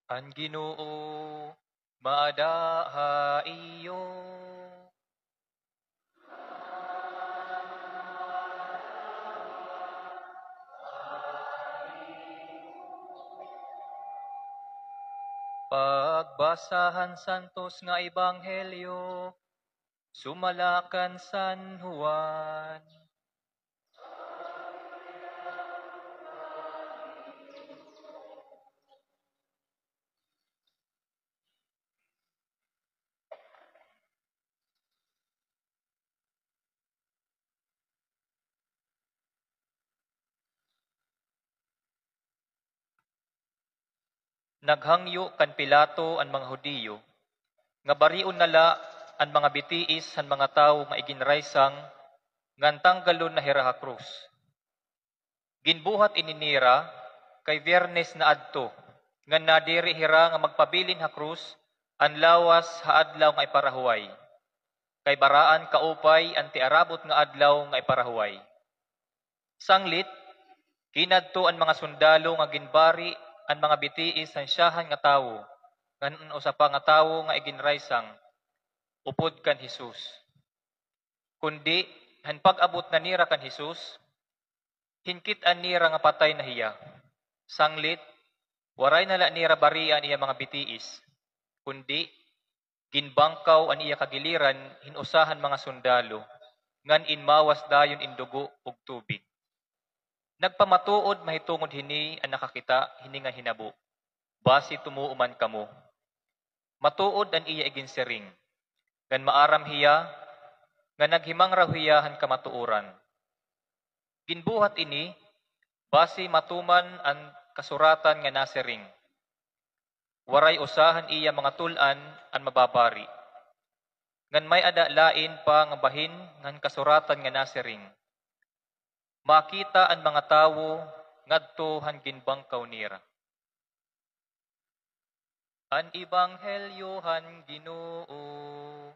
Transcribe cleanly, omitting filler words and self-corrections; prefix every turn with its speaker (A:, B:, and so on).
A: Ang Ginoo maada iyo. Pagbasahan santos nga ebanghelyo sumalakan San Juan. Naghangyo kan Pilato ang mga Hudiyo nga barion nala ang mga bitiis han mga tawo nga iginraysang ngan tanggalon na hiraha krus. Ginbuhat ininira kay Biyernes na adto ngan nadiri hira nga magpabilin ha krus ang lawas ha adlaw nga iparahuway. Kay baraan kaupay ang tiarabot nga adlaw nga iparahuway. Sanglit, kinadto ang mga sundalo nga ginbari ang mga bitiis ang siyahan nga tawo ngan usa pa nga tawo nga iginraysang upod kan Hesus. Kundi han pag-abot na nira kan Hesus, hinkit-an nira nga patay na hiya. Sanglit, waray nala nira barian iya mga bitiis, kundi ginbangkaw an iya kagiliran hinusahan mga sundalo, ngan inmawas dayon indugo ug tubig. Nagpamatuod mahitungod hini ang nakakita hini nga hinabo. Basi tumuuman kamo. Matuod an iya iginsiring. Ngan maaram hiya, nga naghimang raw hiya han kamatuoran. Ginbuhat ini, basi matuman ang kasuratan nga nasiring. Waray usahan iya mga tulan ang mababari. Ngan may ada lain pa nga bahin ngan kasuratan nga nasiring. Makita ang mga tawo ngadto han ginbangkaw nira. An ebanghelyo han Ginoo.